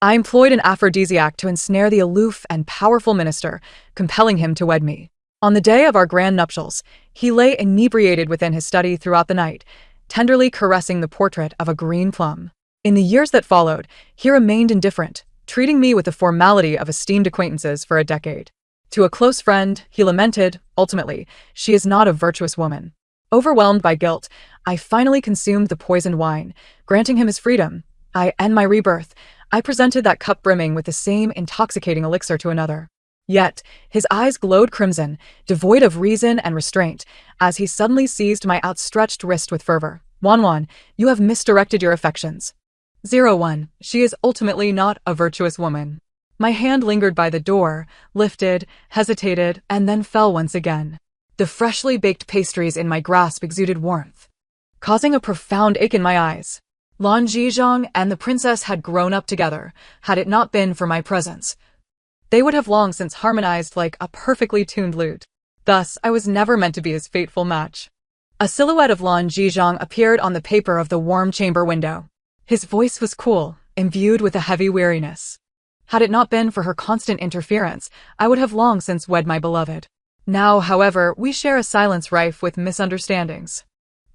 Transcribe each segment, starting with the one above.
I employed an aphrodisiac to ensnare the aloof and powerful minister, compelling him to wed me. On the day of our grand nuptials, he lay inebriated within his study throughout the night, tenderly caressing the portrait of a green plum. In the years that followed, he remained indifferent, treating me with the formality of esteemed acquaintances for a decade. To a close friend, he lamented, ultimately, she is not a virtuous woman. Overwhelmed by guilt, I finally consumed the poisoned wine, granting him his freedom. I end my rebirth. I presented that cup brimming with the same intoxicating elixir to another. Yet, his eyes glowed crimson, devoid of reason and restraint, as he suddenly seized my outstretched wrist with fervor. Wanwan, you have misdirected your affections. 01. She is ultimately not a virtuous woman. My hand lingered by the door, lifted, hesitated, and then fell once again. The freshly baked pastries in my grasp exuded warmth, causing a profound ache in my eyes. Lan Zizhang and the princess had grown up together, had it not been for my presence. They would have long since harmonized like a perfectly tuned lute. Thus, I was never meant to be his fateful match. A silhouette of Lan Zizhang appeared on the paper of the warm chamber window. His voice was cool, imbued with a heavy weariness. Had it not been for her constant interference, I would have long since wed my beloved. Now, however, we share a silence rife with misunderstandings.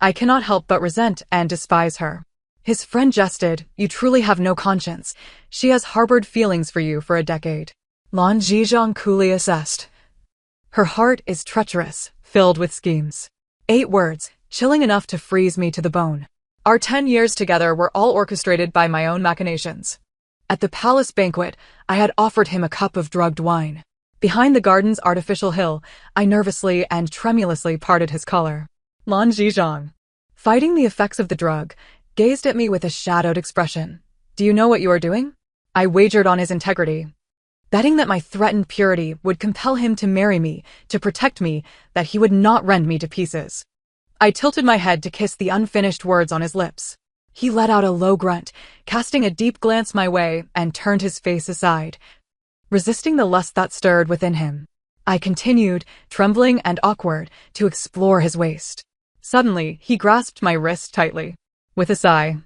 I cannot help but resent and despise her. His friend jested, you truly have no conscience. She has harbored feelings for you for a decade. Lan Zizhang coolly assessed. Her heart is treacherous, filled with schemes. 8 words, chilling enough to freeze me to the bone. Our 10 years together were all orchestrated by my own machinations. At the palace banquet, I had offered him a cup of drugged wine. Behind the garden's artificial hill, I nervously and tremulously parted his collar. Lan Zizhang, fighting the effects of the drug, gazed at me with a shadowed expression. Do you know what you are doing? I wagered on his integrity, betting that my threatened purity would compel him to marry me, to protect me, that he would not rend me to pieces. I tilted my head to kiss the unfinished words on his lips. He let out a low grunt, casting a deep glance my way, and turned his face aside, resisting the lust that stirred within him. I continued, trembling and awkward, to explore his waist. Suddenly, he grasped my wrist tightly. With a sigh,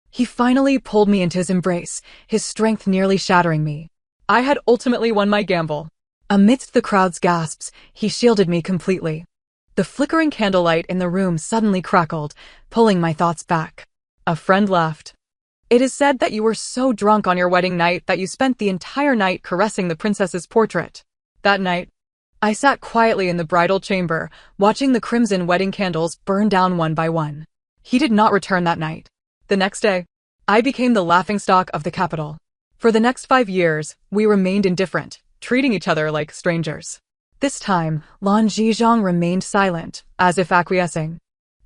he finally pulled me into his embrace, his strength nearly shattering me. I had ultimately won my gamble. Amidst the crowd's gasps, he shielded me completely. The flickering candlelight in the room suddenly crackled, pulling my thoughts back. A friend laughed. It is said that you were so drunk on your wedding night that you spent the entire night caressing the princess's portrait. That night, I sat quietly in the bridal chamber, watching the crimson wedding candles burn down one by one. He did not return that night. The next day, I became the laughingstock of the capital. For the next 5 years, we remained indifferent, treating each other like strangers. This time, Lan Zizhang remained silent, as if acquiescing.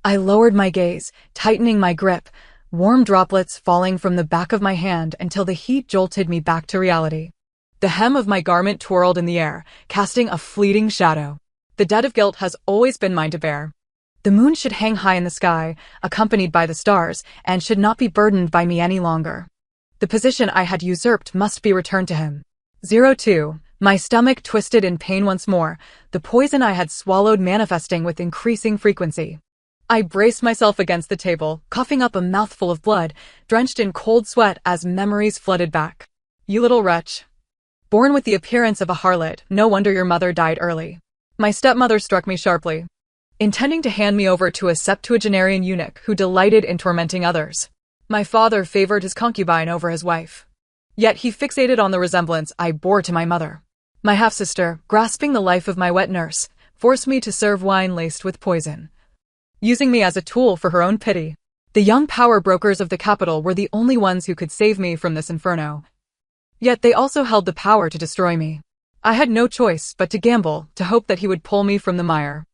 I lowered my gaze, tightening my grip, warm droplets falling from the back of my hand until the heat jolted me back to reality. The hem of my garment twirled in the air, casting a fleeting shadow. The debt of guilt has always been mine to bear. The moon should hang high in the sky, accompanied by the stars, and should not be burdened by me any longer. The position I had usurped must be returned to him. 02. My stomach twisted in pain once more, the poison I had swallowed manifesting with increasing frequency. I braced myself against the table, coughing up a mouthful of blood, drenched in cold sweat as memories flooded back. You little wretch. Born with the appearance of a harlot, no wonder your mother died early. My stepmother struck me sharply, intending to hand me over to a septuagenarian eunuch who delighted in tormenting others. My father favored his concubine over his wife. Yet he fixated on the resemblance I bore to my mother. My half-sister, grasping the life of my wet nurse, forced me to serve wine laced with poison, using me as a tool for her own pity. The young power brokers of the capital were the only ones who could save me from this inferno. Yet they also held the power to destroy me. I had no choice but to gamble, to hope that he would pull me from the mire.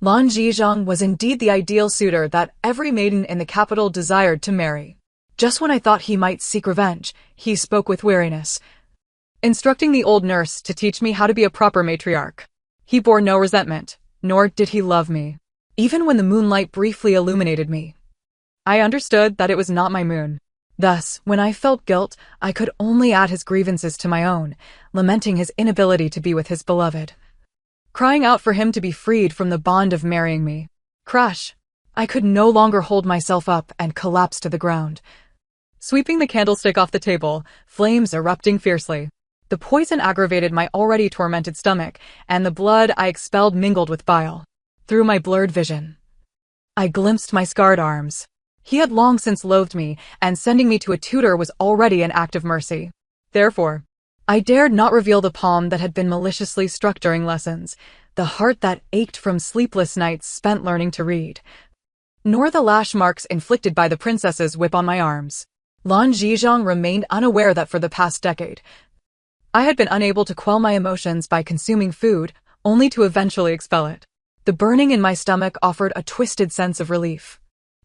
Lan Zizhang was indeed the ideal suitor that every maiden in the capital desired to marry. Just when I thought he might seek revenge, he spoke with weariness, instructing the old nurse to teach me how to be a proper matriarch. He bore no resentment, nor did he love me. Even when the moonlight briefly illuminated me, I understood that it was not my moon. Thus, when I felt guilt, I could only add his grievances to my own, lamenting his inability to be with his beloved, crying out for him to be freed from the bond of marrying me. Crash! I could no longer hold myself up and collapsed to the ground. sweeping the candlestick off the table, flames erupting fiercely. The poison aggravated my already tormented stomach, and the blood I expelled mingled with bile. Through my blurred vision, I glimpsed my scarred arms. He had long since loathed me, and sending me to a tutor was already an act of mercy. Therefore, I dared not reveal the palm that had been maliciously struck during lessons, the heart that ached from sleepless nights spent learning to read, nor the lash marks inflicted by the princess's whip on my arms. Lan Zizhang remained unaware that for the past decade, I had been unable to quell my emotions by consuming food, only to eventually expel it. The burning in my stomach offered a twisted sense of relief,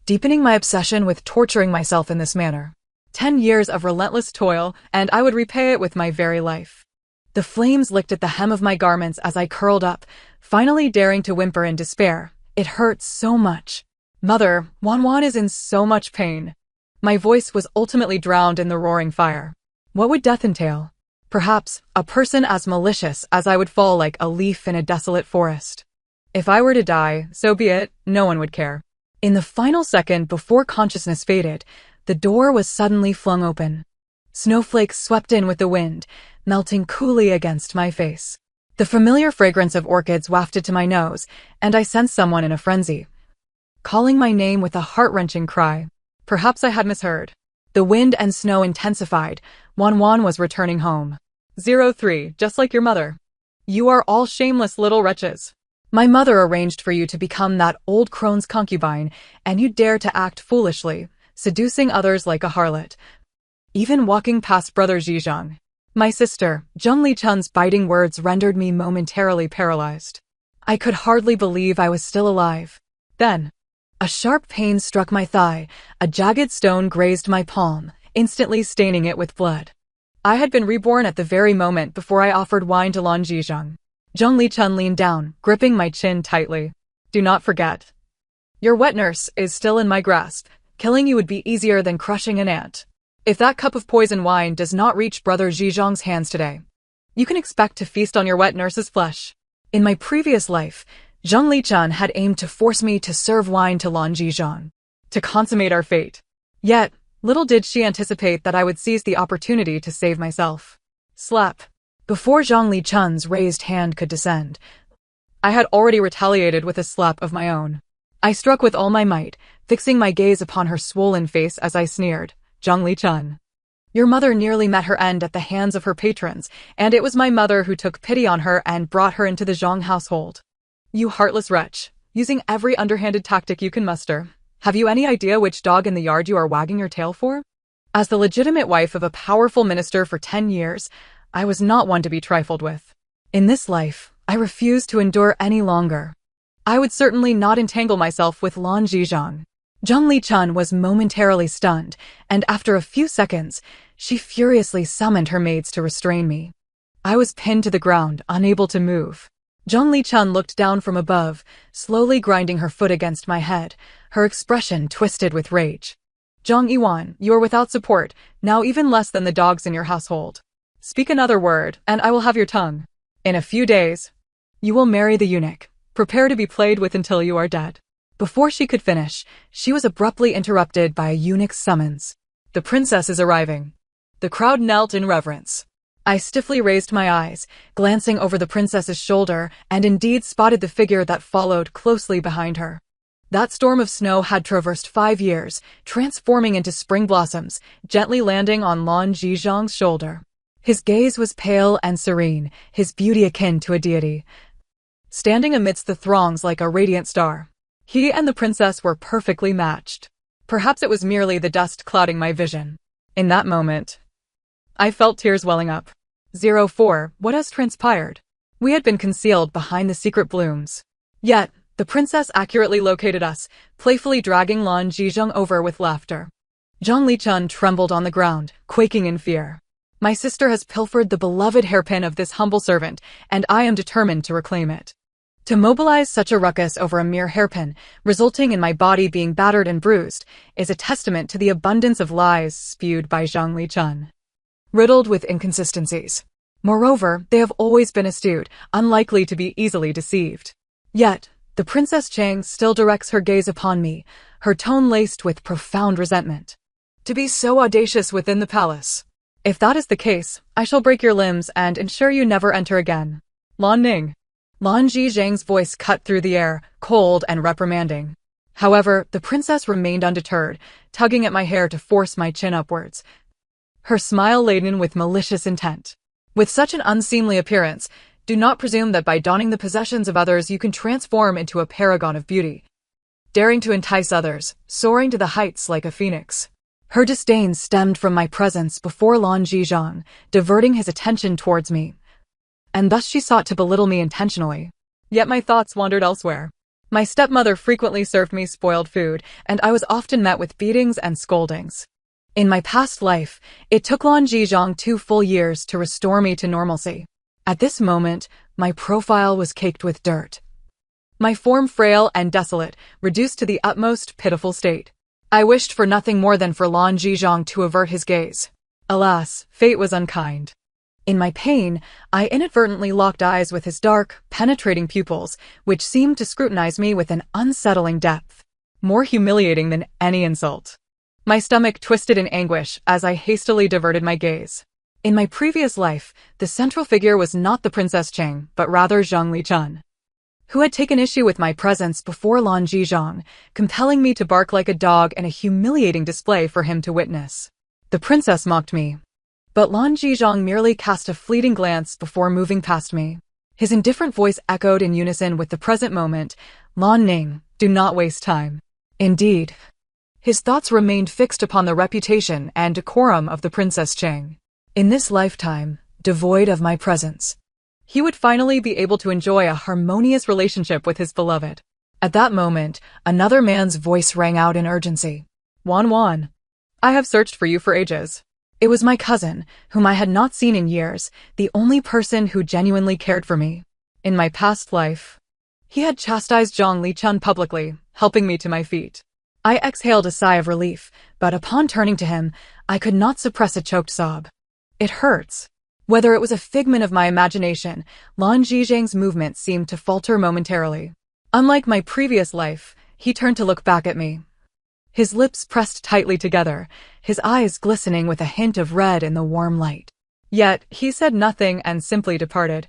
deepening my obsession with torturing myself in this manner. 10 years of relentless toil, and I would repay it with my very life. The flames licked at the hem of my garments as I curled up, finally daring to whimper in despair. It hurts so much. Mother, Wan is in so much pain. My voice was ultimately drowned in the roaring fire. What would death entail? Perhaps a person as malicious as I would fall like a leaf in a desolate forest. If I were to die, so be it, no one would care. In the final second before consciousness faded, the door was suddenly flung open. Snowflakes swept in with the wind, melting coolly against my face. The familiar fragrance of orchids wafted to my nose, and I sensed someone in a frenzy, calling my name with a heart-wrenching cry. Perhaps I had misheard. The wind and snow intensified. Wan was returning home. 03, just like your mother. You are all shameless little wretches. My mother arranged for you to become that old crone's concubine, and you dare to act foolishly, seducing others like a harlot, even walking past brother Zizhang. My sister, Zheng Lichun's biting words rendered me momentarily paralyzed. I could hardly believe I was still alive. Then, a sharp pain struck my thigh, a jagged stone grazed my palm, instantly staining it with blood. I had been reborn at the very moment before I offered wine to Lan Zizhang. Zheng Lichun leaned down, gripping my chin tightly. Do not forget. Your wet nurse is still in my grasp. Killing you would be easier than crushing an ant. If that cup of poison wine does not reach brother Zizhang's hands today, you can expect to feast on your wet nurse's flesh. In my previous life, Zheng Lichun had aimed to force me to serve wine to Lan Zizhang, to consummate our fate. Yet, little did she anticipate that I would seize the opportunity to save myself. Slap. Before Zheng Lichun's raised hand could descend, I had already retaliated with a slap of my own. I struck with all my might, fixing my gaze upon her swollen face as I sneered. Zheng Lichun, your mother nearly met her end at the hands of her patrons, and it was my mother who took pity on her and brought her into the Zhang household. You heartless wretch, using every underhanded tactic you can muster. Have you any idea which dog in the yard you are wagging your tail for? As the legitimate wife of a powerful minister for 10 years, I was not one to be trifled with. In this life, I refused to endure any longer. I would certainly not entangle myself with Lan Zizhang. Zheng Lichun was momentarily stunned, and after a few seconds, she furiously summoned her maids to restrain me. I was pinned to the ground, unable to move. Zheng Lichun looked down from above, slowly grinding her foot against my head, her expression twisted with rage. Zhang Yiwan, you are without support, now even less than the dogs in your household. Speak another word, and I will have your tongue. In a few days, you will marry the eunuch. Prepare to be played with until you are dead. Before she could finish, she was abruptly interrupted by a eunuch's summons. The princess is arriving. The crowd knelt in reverence. I stiffly raised my eyes, glancing over the princess's shoulder, and indeed spotted the figure that followed closely behind her. That storm of snow had traversed 5 years, transforming into spring blossoms, gently landing on Lan Zizhang's shoulder. His gaze was pale and serene, his beauty akin to a deity, standing amidst the throngs like a radiant star. He and the princess were perfectly matched. Perhaps it was merely the dust clouding my vision. In that moment, I felt tears welling up. 04, what has transpired? We had been concealed behind the secret blooms. Yet, the princess accurately located us, playfully dragging Lan Zizhang over with laughter. Zheng Lichun trembled on the ground, quaking in fear. My sister has pilfered the beloved hairpin of this humble servant, and I am determined to reclaim it. To mobilize such a ruckus over a mere hairpin, resulting in my body being battered and bruised, is a testament to the abundance of lies spewed by Zheng Lichun, riddled with inconsistencies. Moreover, they have always been astute, unlikely to be easily deceived. Yet, the Princess Chang still directs her gaze upon me, her tone laced with profound resentment. To be so audacious within the palace. If that is the case, I shall break your limbs and ensure you never enter again. Lan Ning. Lan Zhizhang's voice cut through the air, cold and reprimanding. However, the princess remained undeterred, tugging at my hair to force my chin upwards, her smile laden with malicious intent. With such an unseemly appearance, do not presume that by donning the possessions of others you can transform into a paragon of beauty, daring to entice others, soaring to the heights like a phoenix. Her disdain stemmed from my presence before Lan Zhizhang, diverting his attention towards me, and thus she sought to belittle me intentionally. Yet my thoughts wandered elsewhere. My stepmother frequently served me spoiled food, and I was often met with beatings and scoldings. In my past life, it took Lan Zhizhang 2 full years to restore me to normalcy. At this moment, my profile was caked with dirt. My form frail and desolate, reduced to the utmost pitiful state. I wished for nothing more than for Lan Zhizhang to avert his gaze. Alas, fate was unkind. In my pain, I inadvertently locked eyes with his dark, penetrating pupils, which seemed to scrutinize me with an unsettling depth, more humiliating than any insult. My stomach twisted in anguish as I hastily diverted my gaze. In my previous life, the central figure was not the Princess Cheng, but rather Zhang Lichun, who had taken issue with my presence before Lan Zhizhang, compelling me to bark like a dog in a humiliating display for him to witness. The princess mocked me, but Lan Zhizhang merely cast a fleeting glance before moving past me. His indifferent voice echoed in unison with the present moment. Lan Ning, do not waste time. Indeed, his thoughts remained fixed upon the reputation and decorum of the Princess Cheng. In this lifetime, devoid of my presence, he would finally be able to enjoy a harmonious relationship with his beloved. At that moment, another man's voice rang out in urgency. Wan Wan, I have searched for you for ages. It was my cousin, whom I had not seen in years, the only person who genuinely cared for me. In my past life, he had chastised Zhang Lichun publicly, helping me to my feet. I exhaled a sigh of relief, but upon turning to him, I could not suppress a choked sob. It hurts. Whether it was a figment of my imagination, Lan Zhizhang's movement seemed to falter momentarily. Unlike my previous life, he turned to look back at me. His lips pressed tightly together, his eyes glistening with a hint of red in the warm light. Yet, he said nothing and simply departed,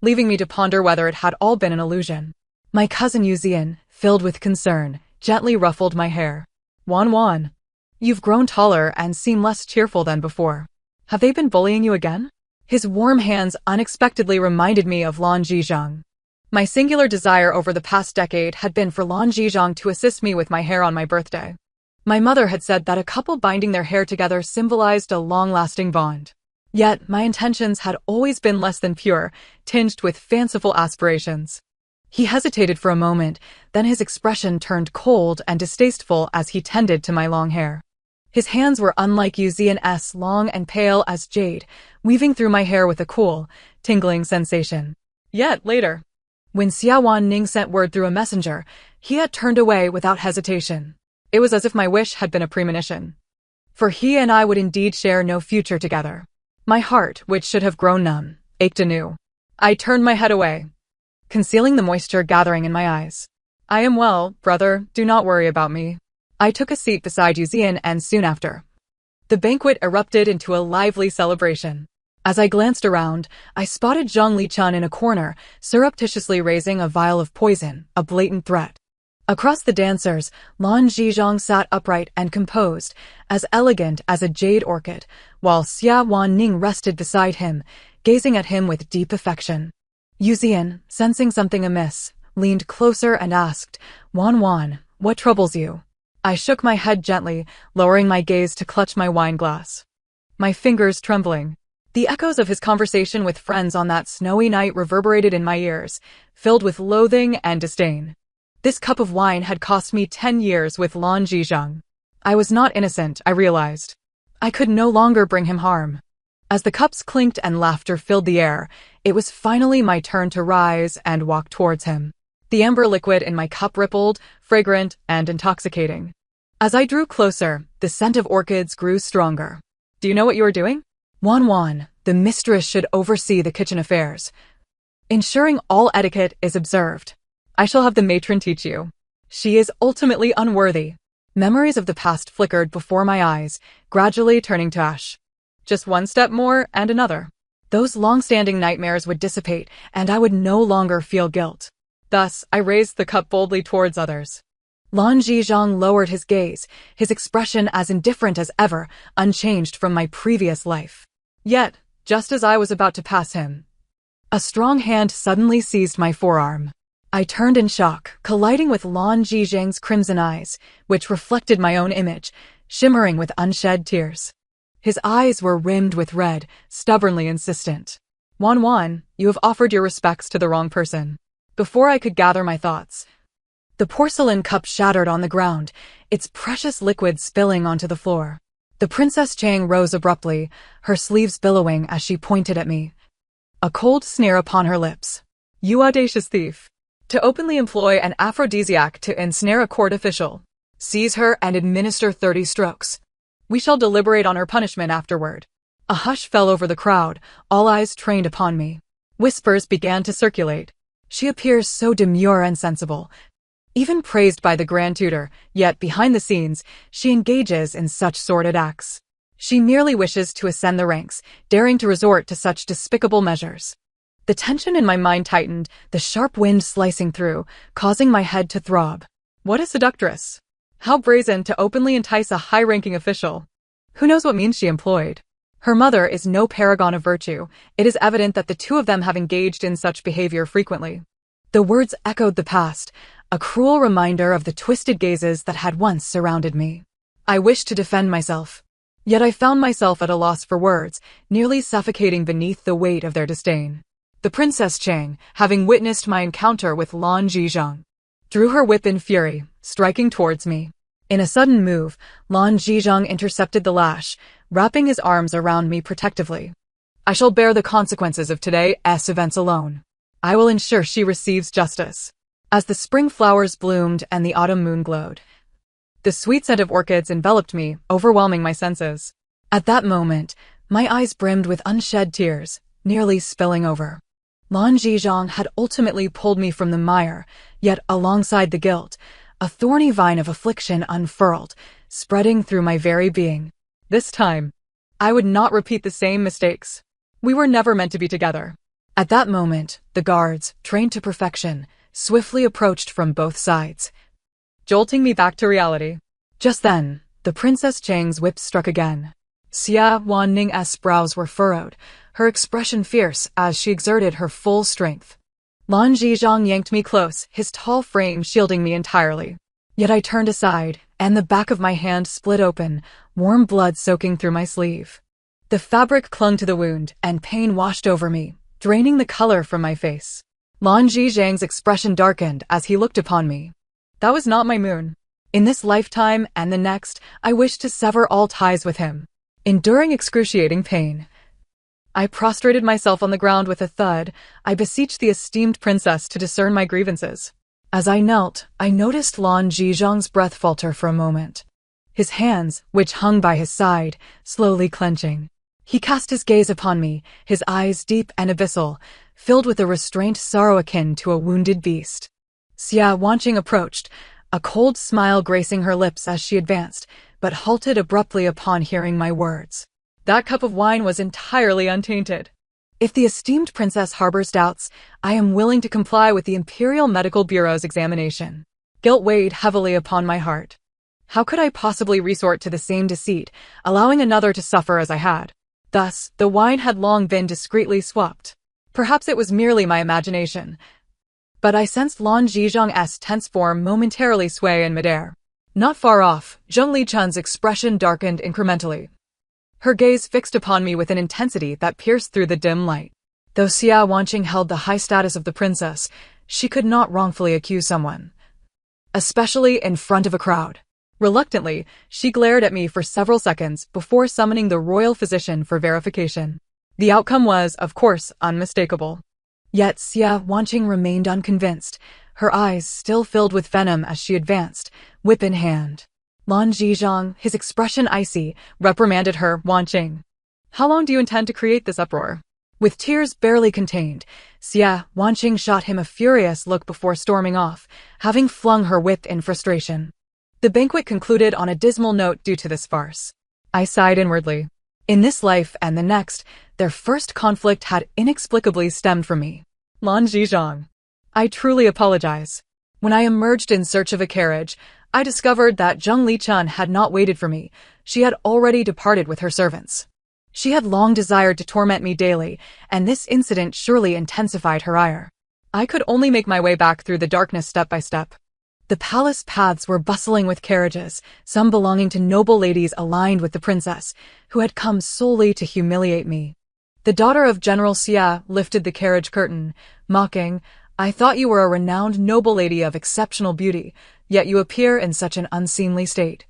leaving me to ponder whether it had all been an illusion. My cousin Yuzian, filled with concern, gently ruffled my hair. Wan Wan, you've grown taller and seem less cheerful than before. Have they been bullying you again? His warm hands unexpectedly reminded me of Lan Zhizhang. My singular desire over the past decade had been for Lan Zhizhang to assist me with my hair on my birthday. My mother had said that a couple binding their hair together symbolized a long-lasting bond. Yet, my intentions had always been less than pure, tinged with fanciful aspirations. He hesitated for a moment, then his expression turned cold and distasteful as he tended to my long hair. His hands were unlike Yuzian's, long and pale as jade, weaving through my hair with a cool, tingling sensation. Yet, later, when Xia Wan Ning sent word through a messenger, he had turned away without hesitation. It was as if my wish had been a premonition. For he and I would indeed share no future together. My heart, which should have grown numb, ached anew. I turned my head away, concealing the moisture gathering in my eyes. I am well, brother, do not worry about me. I took a seat beside Yuzian and soon after, the banquet erupted into a lively celebration. As I glanced around, I spotted Zhang Lichun in a corner, surreptitiously raising a vial of poison, a blatant threat. Across the dancers, Lan Zhizhang sat upright and composed, as elegant as a jade orchid, while Xia Wan Ning rested beside him, gazing at him with deep affection. Yuzian, sensing something amiss, leaned closer and asked, Wan Wan, what troubles you? I shook my head gently, lowering my gaze to clutch my wine glass, my fingers trembling. The echoes of his conversation with friends on that snowy night reverberated in my ears, filled with loathing and disdain. This cup of wine had cost me 10 years with Lan Zhizhang. I was not innocent, I realized. I could no longer bring him harm. As the cups clinked and laughter filled the air, it was finally my turn to rise and walk towards him. The amber liquid in my cup rippled, fragrant and intoxicating. As I drew closer, the scent of orchids grew stronger. Do you know what you are doing? Wan Wan, the mistress should oversee the kitchen affairs, ensuring all etiquette is observed. I shall have the matron teach you. She is ultimately unworthy. Memories of the past flickered before my eyes, gradually turning to ash. Just one step more and another. Those long-standing nightmares would dissipate, and I would no longer feel guilt. Thus, I raised the cup boldly towards others. Lan Zizhang lowered his gaze, his expression as indifferent as ever, unchanged from my previous life. Yet, just as I was about to pass him, a strong hand suddenly seized my forearm. I turned in shock, colliding with Lan Zizhang's crimson eyes, which reflected my own image, shimmering with unshed tears. His eyes were rimmed with red, stubbornly insistent. Wan, you have offered your respects to the wrong person. Before I could gather my thoughts, the porcelain cup shattered on the ground, its precious liquid spilling onto the floor. The Princess Chang rose abruptly, her sleeves billowing as she pointed at me, a cold sneer upon her lips. You audacious thief! To openly employ an aphrodisiac to ensnare a court official. Seize her and administer 30 strokes. We shall deliberate on her punishment afterward. A hush fell over the crowd, all eyes trained upon me. Whispers began to circulate. She appears so demure and sensible, even praised by the Grand Tutor, yet behind the scenes, she engages in such sordid acts. She merely wishes to ascend the ranks, daring to resort to such despicable measures. The tension in my mind tightened, the sharp wind slicing through, causing my head to throb. What a seductress! How brazen to openly entice a high-ranking official. Who knows what means she employed? Her mother is no paragon of virtue. It is evident that the two of them have engaged in such behavior frequently. The words echoed the past, a cruel reminder of the twisted gazes that had once surrounded me. I wished to defend myself, yet I found myself at a loss for words, nearly suffocating beneath the weight of their disdain. The Princess Chang, having witnessed my encounter with Lan Zizhang, drew her whip in fury, striking towards me. In a sudden move, Lan Zizhang intercepted the lash, wrapping his arms around me protectively. I shall bear the consequences of today's events alone. I will ensure she receives justice. As the spring flowers bloomed and the autumn moon glowed, the sweet scent of orchids enveloped me, overwhelming my senses. At that moment, my eyes brimmed with unshed tears, nearly spilling over. Lan Zizhang had ultimately pulled me from the mire, yet alongside the guilt, a thorny vine of affliction unfurled, spreading through my very being. This time, I would not repeat the same mistakes. We were never meant to be together. At that moment, the guards, trained to perfection, swiftly approached from both sides, jolting me back to reality. Just then, the Princess Chang's whip struck again. Xia Wanning's brows were furrowed, her expression fierce as she exerted her full strength. Lan Zizhang yanked me close, his tall frame shielding me entirely. Yet I turned aside, and the back of my hand split open, warm blood soaking through my sleeve. The fabric clung to the wound, and pain washed over me, draining the color from my face. Lan Zizhang's expression darkened as he looked upon me. That was not my moon. In this lifetime and the next, I wished to sever all ties with him. Enduring excruciating pain, I prostrated myself on the ground with a thud. I beseeched the esteemed princess to discern my grievances. As I knelt, I noticed Lan Zizhang's breath falter for a moment. His hands, which hung by his side, slowly clenching. He cast his gaze upon me, his eyes deep and abyssal, filled with a restrained sorrow akin to a wounded beast. Xia Wanqing approached, a cold smile gracing her lips as she advanced, but halted abruptly upon hearing my words. That cup of wine was entirely untainted. If the esteemed princess harbors doubts, I am willing to comply with the Imperial Medical Bureau's examination. Guilt weighed heavily upon my heart. How could I possibly resort to the same deceit, allowing another to suffer as I had? Thus, the wine had long been discreetly swapped. Perhaps it was merely my imagination, but I sensed Lan Zizhang's tense form momentarily sway in midair. Not far off, Zheng Lichun's expression darkened incrementally. Her gaze fixed upon me with an intensity that pierced through the dim light. Though Xia Wanqing held the high status of the princess, she could not wrongfully accuse someone, especially in front of a crowd. Reluctantly, she glared at me for several seconds before summoning the royal physician for verification. The outcome was, of course, unmistakable. Yet Xia Wanqing remained unconvinced, her eyes still filled with venom as she advanced, whip in hand. Lan Zizhang, his expression icy, reprimanded her. Wanqing, how long do you intend to create this uproar? With tears barely contained, Xia Wanqing shot him a furious look before storming off, having flung her whip in frustration. The banquet concluded on a dismal note due to this farce. I sighed inwardly. In this life and the next, their first conflict had inexplicably stemmed from me. Lan Zizhong. I truly apologize. When I emerged in search of a carriage, I discovered that Zheng Lichun had not waited for me. She had already departed with her servants. She had long desired to torment me daily, and this incident surely intensified her ire. I could only make my way back through the darkness step by step. The palace paths were bustling with carriages, some belonging to noble ladies aligned with the princess, who had come solely to humiliate me. The daughter of General Xia lifted the carriage curtain, mocking, "I thought you were a renowned noble lady of exceptional beauty, yet you appear in such an unseemly state."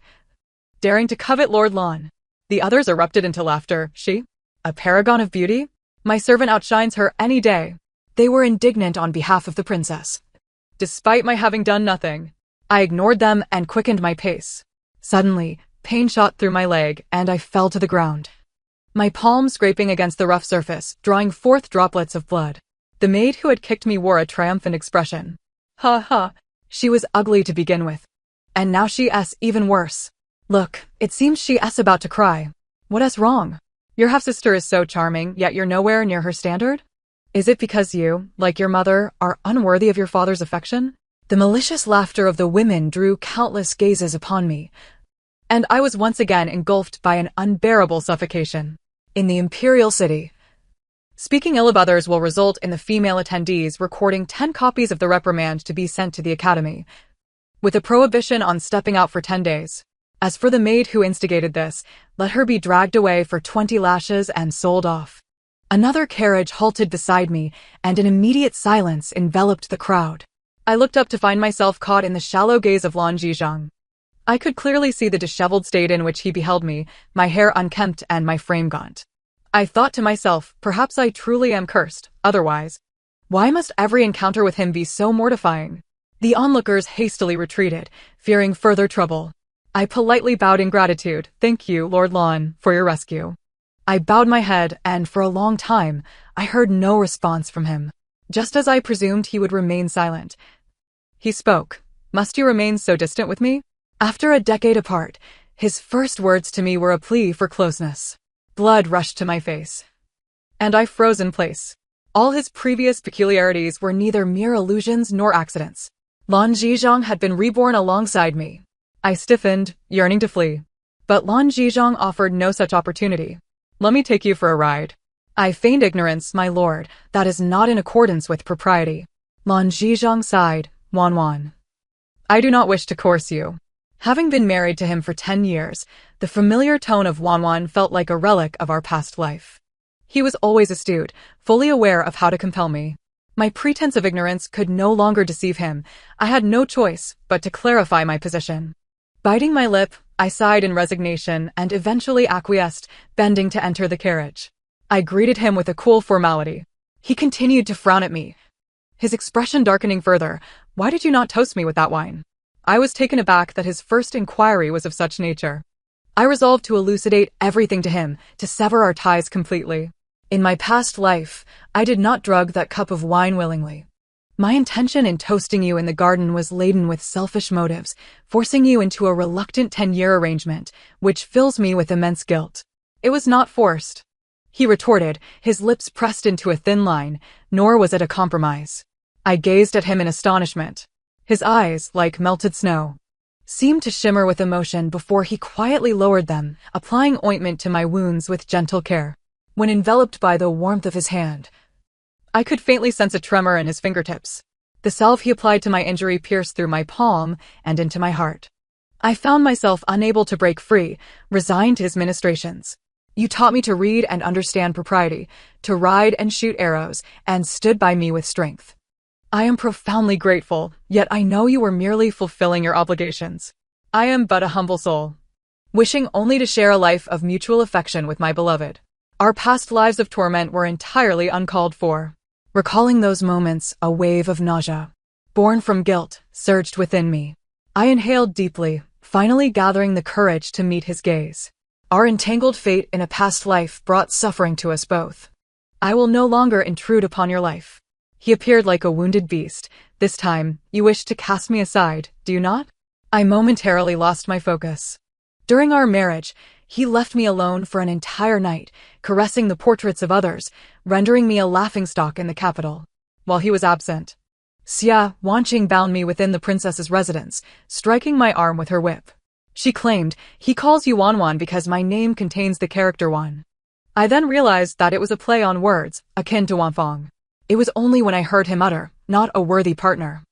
Daring to covet Lord Lan. The others erupted into laughter. She? A paragon of beauty? My servant outshines her any day. They were indignant on behalf of the princess. Despite my having done nothing, I ignored them and quickened my pace. Suddenly, pain shot through my leg and I fell to the ground. My palm scraping against the rough surface, drawing forth droplets of blood. The maid who had kicked me wore a triumphant expression. Ha ha, she was ugly to begin with. And now she's even worse. Look, it seems she's about to cry. What's wrong? Your half-sister is so charming, yet you're nowhere near her standard? Is it because you, like your mother, are unworthy of your father's affection? The malicious laughter of the women drew countless gazes upon me, and I was once again engulfed by an unbearable suffocation. In the imperial city, speaking ill of others will result in the female attendees recording 10 copies of the reprimand to be sent to the academy, with a prohibition on stepping out for 10 days. As for the maid who instigated this, let her be dragged away for 20 lashes and sold off. Another carriage halted beside me, and an immediate silence enveloped the crowd. I looked up to find myself caught in the shallow gaze of Lan Zizhong. I could clearly see the disheveled state in which he beheld me, my hair unkempt and my frame gaunt. I thought to myself, perhaps I truly am cursed, otherwise. Why must every encounter with him be so mortifying? The onlookers hastily retreated, fearing further trouble. I politely bowed in gratitude. Thank you, Lord Lan, for your rescue. I bowed my head, and for a long time, I heard no response from him. Just as I presumed he would remain silent. He spoke. Must you remain so distant with me? After a decade apart, his first words to me were a plea for closeness. Blood rushed to my face, and I froze in place. All his previous peculiarities were neither mere illusions nor accidents. Lan Zizhong had been reborn alongside me. I stiffened, yearning to flee. But Lan Zizhong offered no such opportunity. Let me take you for a ride. I feigned ignorance, my lord. That is not in accordance with propriety. Lan Zizhong sighed. Wan. I do not wish to coerce you. Having been married to him for 10 years, the familiar tone of Wan felt like a relic of our past life. He was always astute, fully aware of how to compel me. My pretense of ignorance could no longer deceive him. I had no choice but to clarify my position. Biting my lip, I sighed in resignation and eventually acquiesced, bending to enter the carriage. I greeted him with a cool formality. He continued to frown at me, his expression darkening further. Why did you not toast me with that wine? I was taken aback that his first inquiry was of such nature. I resolved to elucidate everything to him, to sever our ties completely. In my past life, I did not drug that cup of wine willingly. My intention in toasting you in the garden was laden with selfish motives, forcing you into a reluctant 10-year arrangement, which fills me with immense guilt. It was not forced, he retorted, his lips pressed into a thin line, nor was it a compromise. I gazed at him in astonishment. His eyes, like melted snow, seemed to shimmer with emotion before he quietly lowered them, applying ointment to my wounds with gentle care. When enveloped by the warmth of his hand, I could faintly sense a tremor in his fingertips. The salve he applied to my injury pierced through my palm and into my heart. I found myself unable to break free, resigned to his ministrations. You taught me to read and understand propriety, to ride and shoot arrows, and stood by me with strength. I am profoundly grateful, yet I know you were merely fulfilling your obligations. I am but a humble soul, wishing only to share a life of mutual affection with my beloved. Our past lives of torment were entirely uncalled for. Recalling those moments, a wave of nausea, born from guilt, surged within me. I inhaled deeply, finally gathering the courage to meet his gaze. Our entangled fate in a past life brought suffering to us both. I will no longer intrude upon your life. He appeared like a wounded beast. This time, you wish to cast me aside, do you not? I momentarily lost my focus. During our marriage, he left me alone for an entire night, caressing the portraits of others, rendering me a laughingstock in the capital. While he was absent, Xia Wanqing bound me within the princess's residence, striking my arm with her whip. She claimed, "He calls you Wanwan because my name contains the character Wan." I then realized that it was a play on words, akin to Wanfong. It was only when I heard him utter, "Not a worthy partner,"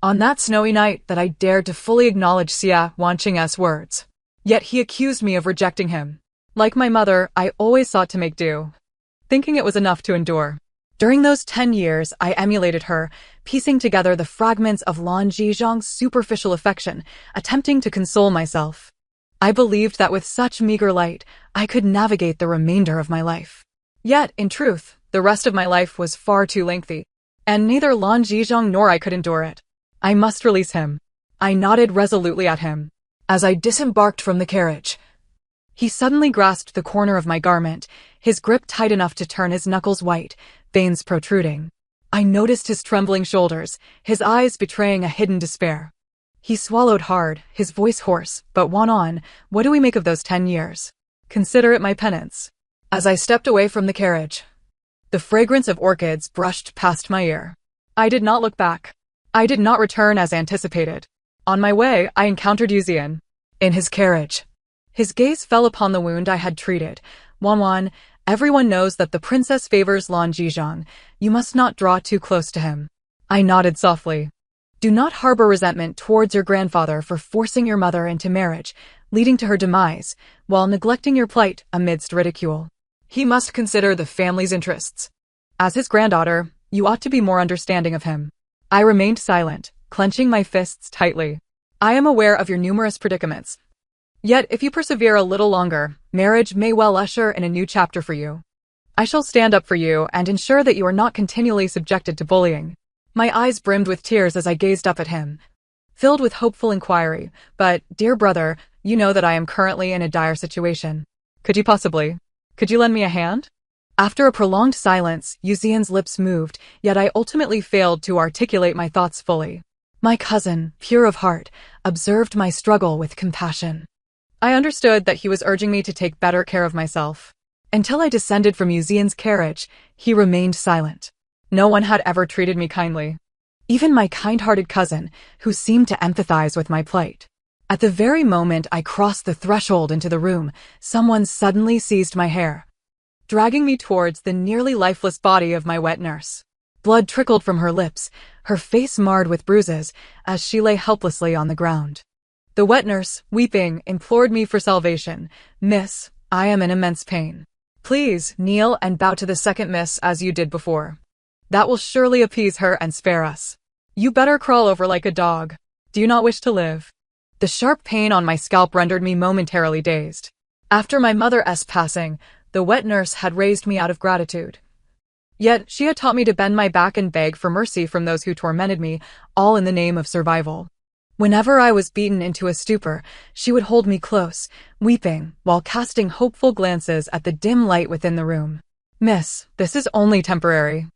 on that snowy night that I dared to fully acknowledge Xia Wanqing's words. Yet he accused me of rejecting him. Like my mother, I always sought to make do, thinking it was enough to endure. During those 10 years, I emulated her, piecing together the fragments of Lan Zizhang's superficial affection, attempting to console myself. I believed that with such meager light, I could navigate the remainder of my life. Yet, in truth, the rest of my life was far too lengthy, and neither Lan Zizhang nor I could endure it. I must release him. I nodded resolutely at him. As I disembarked from the carriage, he suddenly grasped the corner of my garment, his grip tight enough to turn his knuckles white, veins protruding. I noticed his trembling shoulders, his eyes betraying a hidden despair. He swallowed hard, his voice hoarse, but went on, "What do we make of those 10 years? Consider it my penance." As I stepped away from the carriage, the fragrance of orchids brushed past my ear. I did not look back. I did not return as anticipated. On my way, I encountered Yuzian. In his carriage, his gaze fell upon the wound I had treated. "Wanwan, everyone knows that the princess favors Lan Zizhang. You must not draw too close to him." I nodded softly. "Do not harbor resentment towards your grandfather for forcing your mother into marriage, leading to her demise, while neglecting your plight amidst ridicule. He must consider the family's interests. As his granddaughter, you ought to be more understanding of him." I remained silent, clenching my fists tightly. "I am aware of your numerous predicaments. Yet, if you persevere a little longer, marriage may well usher in a new chapter for you. I shall stand up for you and ensure that you are not continually subjected to bullying." My eyes brimmed with tears as I gazed up at him, filled with hopeful inquiry. "But, dear brother, you know that I am currently in a dire situation. Could you lend me a hand?" After a prolonged silence, Yuzian's lips moved, yet I ultimately failed to articulate my thoughts fully. My cousin, pure of heart, observed my struggle with compassion. I understood that he was urging me to take better care of myself. Until I descended from Yuzian's carriage, he remained silent. No one had ever treated me kindly. Even my kind-hearted cousin, who seemed to empathize with my plight. At the very moment I crossed the threshold into the room, someone suddenly seized my hair, dragging me towards the nearly lifeless body of my wet nurse. Blood trickled from her lips, her face marred with bruises, as she lay helplessly on the ground. The wet nurse, weeping, implored me for salvation. "Miss, I am in immense pain. Please kneel and bow to the second miss as you did before. That will surely appease her and spare us. You better crawl over like a dog. Do you not wish to live?" The sharp pain on my scalp rendered me momentarily dazed. After my mother's passing, the wet nurse had raised me out of gratitude. Yet she had taught me to bend my back and beg for mercy from those who tormented me, all in the name of survival. Whenever I was beaten into a stupor, she would hold me close, weeping, while casting hopeful glances at the dim light within the room. "Miss, this is only temporary.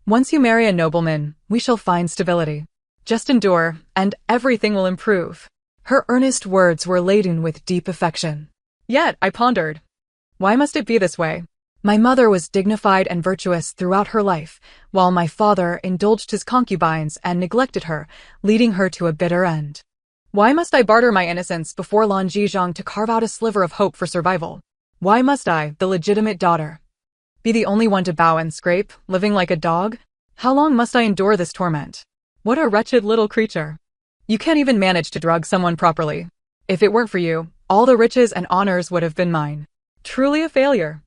Once you marry a nobleman, we shall find stability. Just endure, and everything will improve." Her earnest words were laden with deep affection. Yet, I pondered, why must it be this way? My mother was dignified and virtuous throughout her life, while my father indulged his concubines and neglected her, leading her to a bitter end. Why must I barter my innocence before Lan Zizhang to carve out a sliver of hope for survival? Why must I, the legitimate daughter, be the only one to bow and scrape, living like a dog? How long must I endure this torment? What a wretched little creature. You can't even manage to drug someone properly. If it weren't for you, all the riches and honors would have been mine. Truly a failure.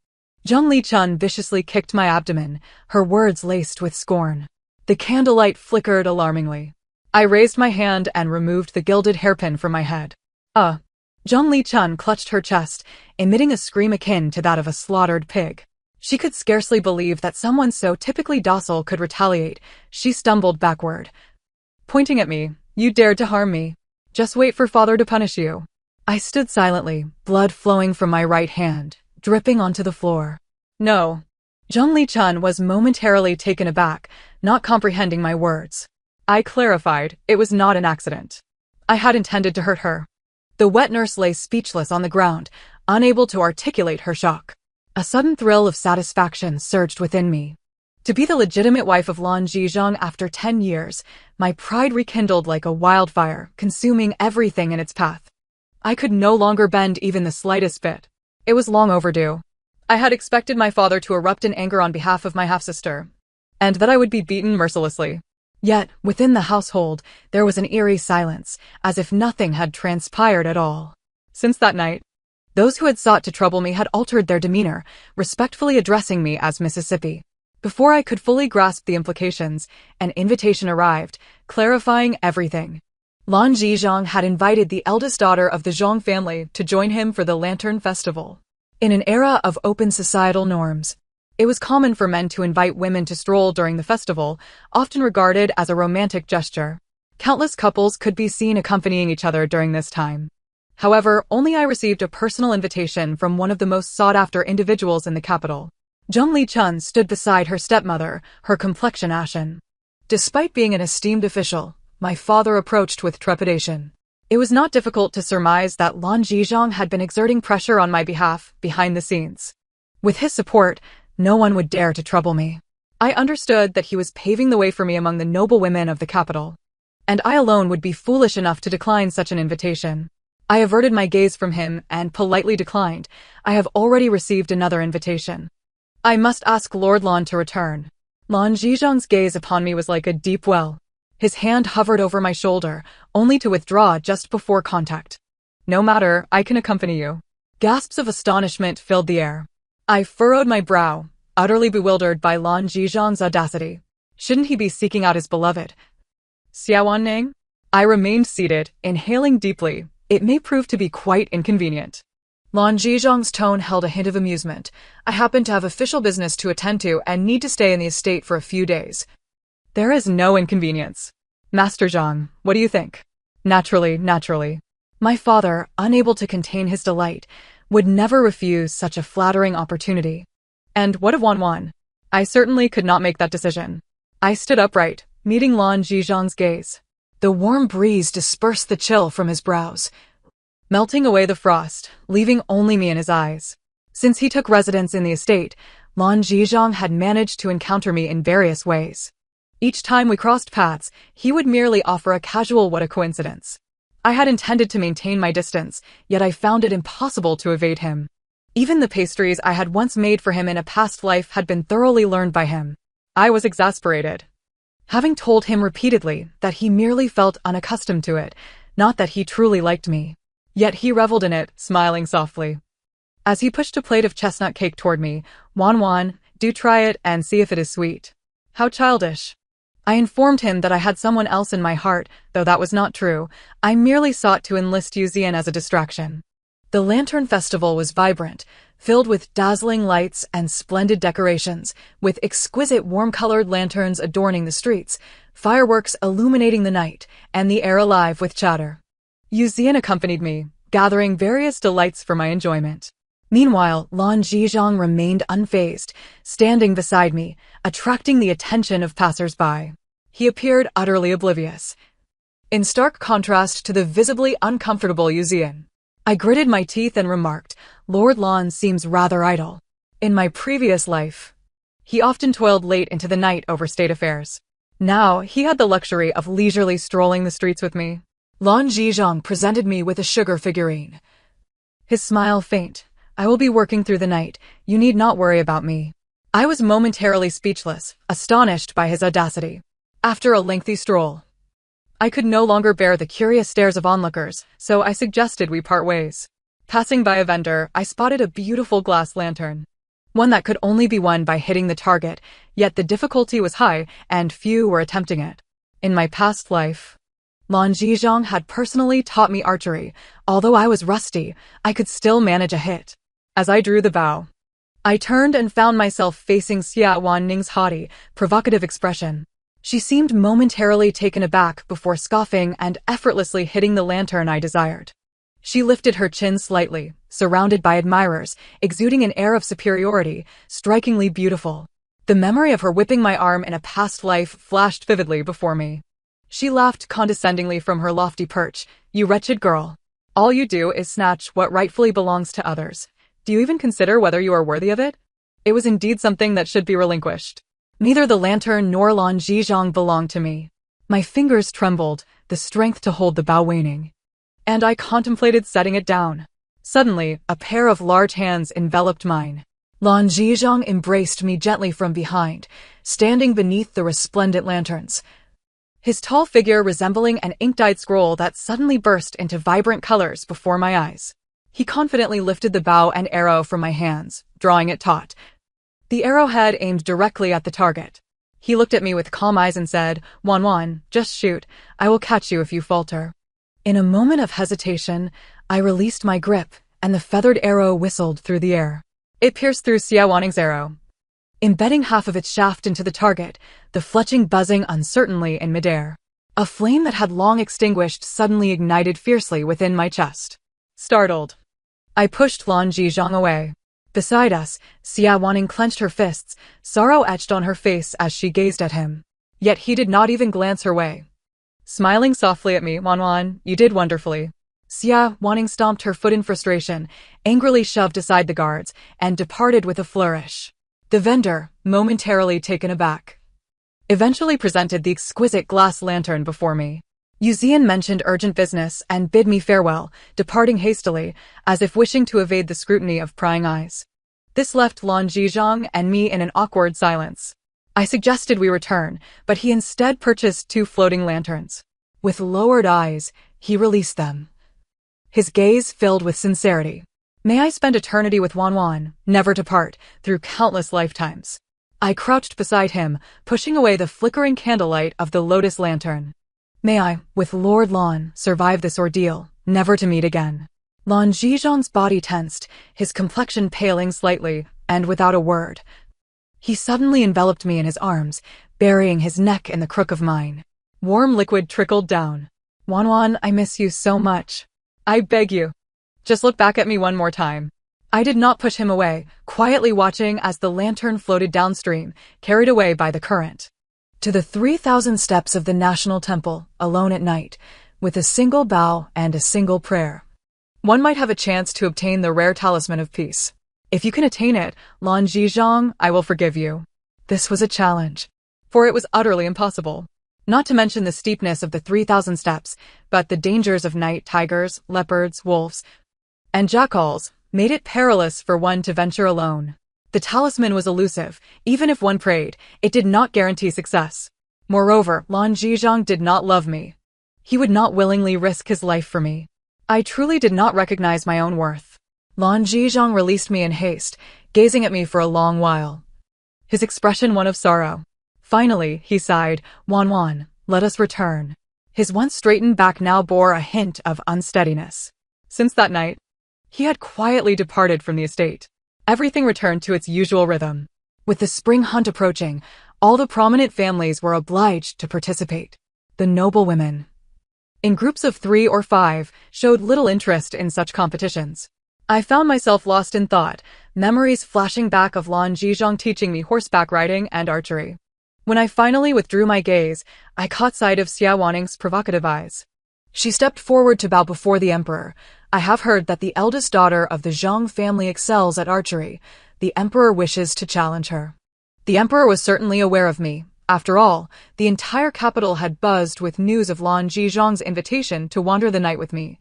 Zhang Lichun viciously kicked my abdomen, her words laced with scorn. The candlelight flickered alarmingly. I raised my hand and removed the gilded hairpin from my head. Zhang Lichun clutched her chest, emitting a scream akin to that of a slaughtered pig. She could scarcely believe that someone so typically docile could retaliate. She stumbled backward, pointing at me. "You dared to harm me. Just wait for father to punish you." I stood silently, blood flowing from my right hand, dripping onto the floor. "No." Zhang Lichun was momentarily taken aback, not comprehending my words. I clarified, it was not an accident. I had intended to hurt her. The wet nurse lay speechless on the ground, unable to articulate her shock. A sudden thrill of satisfaction surged within me. To be the legitimate wife of Lan Zizhang after 10 years, my pride rekindled like a wildfire, consuming everything in its path. I could no longer bend even the slightest bit. It was long overdue. I had expected my father to erupt in anger on behalf of my half-sister, and that I would be beaten mercilessly. Yet, within the household, there was an eerie silence, as if nothing had transpired at all. Since that night, those who had sought to trouble me had altered their demeanor, respectfully addressing me as Mississippi. Before I could fully grasp the implications, an invitation arrived, clarifying everything. Lan Zizhang had invited the eldest daughter of the Zhang family to join him for the Lantern Festival. In an era of open societal norms, it was common for men to invite women to stroll during the festival, often regarded as a romantic gesture. Countless couples could be seen accompanying each other during this time. However, only I received a personal invitation from one of the most sought-after individuals in the capital. Zheng Lichun stood beside her stepmother, her complexion ashen. Despite being an esteemed official, my father approached with trepidation. It was not difficult to surmise that Lan Zizhang had been exerting pressure on my behalf behind the scenes. With his support, no one would dare to trouble me. I understood that he was paving the way for me among the noble women of the capital, and I alone would be foolish enough to decline such an invitation. I averted my gaze from him and politely declined. I have already received another invitation. I must ask Lord Lan to return. Lan Zizhang's gaze upon me was like a deep well. His hand hovered over my shoulder, only to withdraw just before contact. No matter, I can accompany you. Gasps of astonishment filled the air. I furrowed my brow, utterly bewildered by Lan Zizhang's audacity. Shouldn't he be seeking out his beloved Xiaowan Ning? I remained seated, inhaling deeply. It may prove to be quite inconvenient. Lan Zizhang's tone held a hint of amusement. I happen to have official business to attend to and need to stay in the estate for a few days. There is no inconvenience. Master Zhang, what do you think? Naturally. My father, unable to contain his delight, would never refuse such a flattering opportunity. And what of Wanwan? I certainly could not make that decision. I stood upright, meeting Lan Zizhang's gaze. The warm breeze dispersed the chill from his brows, melting away the frost, leaving only me in his eyes. Since he took residence in the estate, Lan Zizhang had managed to encounter me in various ways. Each time we crossed paths, he would merely offer a casual "what a coincidence." I had intended to maintain my distance, yet I found it impossible to evade him. Even the pastries I had once made for him in a past life had been thoroughly learned by him. I was exasperated. Having told him repeatedly that he merely felt unaccustomed to it, not that he truly liked me. Yet he reveled in it, smiling softly. As he pushed a plate of chestnut cake toward me, "Wan, do try it and see if it is sweet." How childish. I informed him that I had someone else in my heart, though that was not true. I merely sought to enlist Yuzian as a distraction. The Lantern Festival was vibrant, filled with dazzling lights and splendid decorations, with exquisite warm-colored lanterns adorning the streets, fireworks illuminating the night, and the air alive with chatter. Yuzian accompanied me, gathering various delights for my enjoyment. Meanwhile, Lan Zizhang remained unfazed, standing beside me, attracting the attention of passers-by. He appeared utterly oblivious, in stark contrast to the visibly uncomfortable Yuzian. I gritted my teeth and remarked, "Lord Lan seems rather idle. In my previous life, he often toiled late into the night over state affairs. Now, he had the luxury of leisurely strolling the streets with me." Lan Zizhang presented me with a sugar figurine. His smile faint. "I will be working through the night. You need not worry about me." I was momentarily speechless, astonished by his audacity. After a lengthy stroll, I could no longer bear the curious stares of onlookers, so I suggested we part ways. Passing by a vendor, I spotted a beautiful glass lantern. One that could only be won by hitting the target, yet the difficulty was high, and few were attempting it. In my past life, Lan Zizhang had personally taught me archery. Although I was rusty, I could still manage a hit. As I drew the bow, I turned and found myself facing Xia Ning's haughty, provocative expression. She seemed momentarily taken aback before scoffing and effortlessly hitting the lantern I desired. She lifted her chin slightly, surrounded by admirers, exuding an air of superiority, strikingly beautiful. The memory of her whipping my arm in a past life flashed vividly before me. She laughed condescendingly from her lofty perch. You wretched girl. All you do is snatch what rightfully belongs to others. Do you even consider whether you are worthy of it? It was indeed something that should be relinquished. Neither the lantern nor Lan Zizhang belonged to me. My fingers trembled, the strength to hold the bow waning. And I contemplated setting it down. Suddenly, a pair of large hands enveloped mine. Lan Zizhang embraced me gently from behind, standing beneath the resplendent lanterns. His tall figure resembling an ink-dyed scroll that suddenly burst into vibrant colors before my eyes. He confidently lifted the bow and arrow from my hands, drawing it taut. The arrowhead aimed directly at the target. He looked at me with calm eyes and said, Wan, just shoot. I will catch you if you falter. In a moment of hesitation, I released my grip, and the feathered arrow whistled through the air. It pierced through Xia Waning's arrow, embedding half of its shaft into the target, the fletching buzzing uncertainly in midair. A flame that had long extinguished suddenly ignited fiercely within my chest. Startled, I pushed Lan Zizhang away. Beside us, Xia Waning clenched her fists, sorrow etched on her face as she gazed at him. Yet he did not even glance her way. Smiling softly at me, Wan, you did wonderfully. Xia Waning stomped her foot in frustration, angrily shoved aside the guards, and departed with a flourish. The vendor, momentarily taken aback, eventually presented the exquisite glass lantern before me. Yuzian mentioned urgent business and bid me farewell, departing hastily, as if wishing to evade the scrutiny of prying eyes. This left Lan Zizhang and me in an awkward silence. I suggested we return, but he instead purchased 2 floating lanterns. With lowered eyes, he released them. His gaze filled with sincerity. May I spend eternity with Wan, never to part, through countless lifetimes. I crouched beside him, pushing away the flickering candlelight of the lotus lantern. May I, with Lord Lan, survive this ordeal, never to meet again. Lan Zizhang's body tensed, his complexion paling slightly, and without a word, he suddenly enveloped me in his arms, burying his neck in the crook of mine. Warm liquid trickled down. Wan, I miss you so much. I beg you. Just look back at me one more time. I did not push him away, quietly watching as the lantern floated downstream, carried away by the current. To the 3,000 steps of the National Temple, alone at night, with a single bow and a single prayer. One might have a chance to obtain the rare talisman of peace. If you can attain it, Lan Zizhang, I will forgive you. This was a challenge, for it was utterly impossible. Not to mention the steepness of the 3,000 steps, but the dangers of night tigers, leopards, wolves, and jackals made it perilous for one to venture alone. The talisman was elusive. Even if one prayed, it did not guarantee success. Moreover, Lan Zizhang did not love me. He would not willingly risk his life for me. I truly did not recognize my own worth. Lan Zizhang released me in haste, gazing at me for a long while, his expression one of sorrow. Finally, he sighed, Wan, let us return. His once straightened back now bore a hint of unsteadiness. Since that night, he had quietly departed from the estate. Everything returned to its usual rhythm. With the spring hunt approaching, all the prominent families were obliged to participate. The noble women, in groups of 3 or 5, showed little interest in such competitions. I found myself lost in thought, memories flashing back of Lan Zizhang teaching me horseback riding and archery. When I finally withdrew my gaze, I caught sight of Xia Waning's provocative eyes. She stepped forward to bow before the emperor. I have heard that the eldest daughter of the Zhang family excels at archery. The emperor wishes to challenge her. The emperor was certainly aware of me. After all, the entire capital had buzzed with news of Lan Zizhang's invitation to wander the night with me,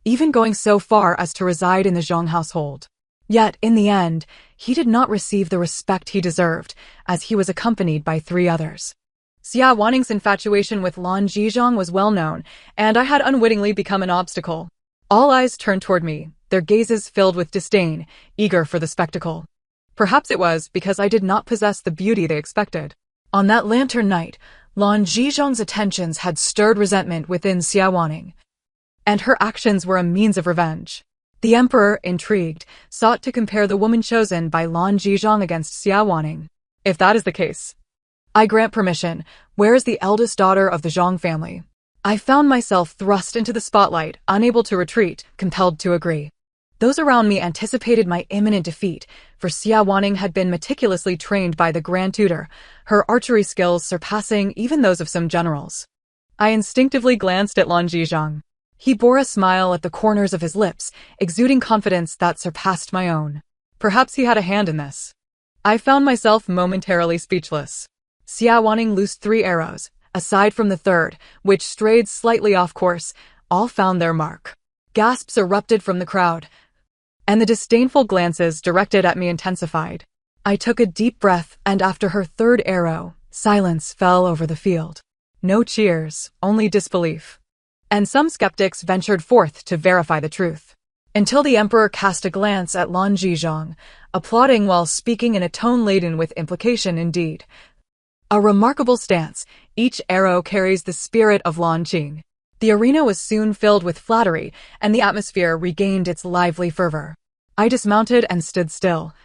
even going so far as to reside in the Zhang household. Yet, in the end, he did not receive the respect he deserved, as he was accompanied by 3 others. Xia Waning's infatuation with Lan Zizhang was well known, and I had unwittingly become an obstacle. All eyes turned toward me, their gazes filled with disdain, eager for the spectacle. Perhaps it was because I did not possess the beauty they expected. On that lantern night, Lan Zizhang's attentions had stirred resentment within Xia Waning, and her actions were a means of revenge. The emperor, intrigued, sought to compare the woman chosen by Lan Zizhang against Xia Waning. If that is the case, I grant permission. Where is the eldest daughter of the Zhang family? I found myself thrust into the spotlight, unable to retreat, compelled to agree. Those around me anticipated my imminent defeat, for Xia Waning had been meticulously trained by the Grand Tutor, her archery skills surpassing even those of some generals. I instinctively glanced at Lan Zizhang. He bore a smile at the corners of his lips, exuding confidence that surpassed my own. Perhaps he had a hand in this. I found myself momentarily speechless. Xia Wanning loosed 3 arrows, aside from the third, which strayed slightly off course. All found their mark. Gasps erupted from the crowd, and the disdainful glances directed at me intensified. I took a deep breath, and after her third arrow, silence fell over the field. No cheers, only disbelief. And some skeptics ventured forth to verify the truth. Until the emperor cast a glance at Lan Zizhang, applauding while speaking in a tone laden with implication indeed. A remarkable stance, each arrow carries the spirit of Lan Qing. The arena was soon filled with flattery, and the atmosphere regained its lively fervor. I dismounted and stood still,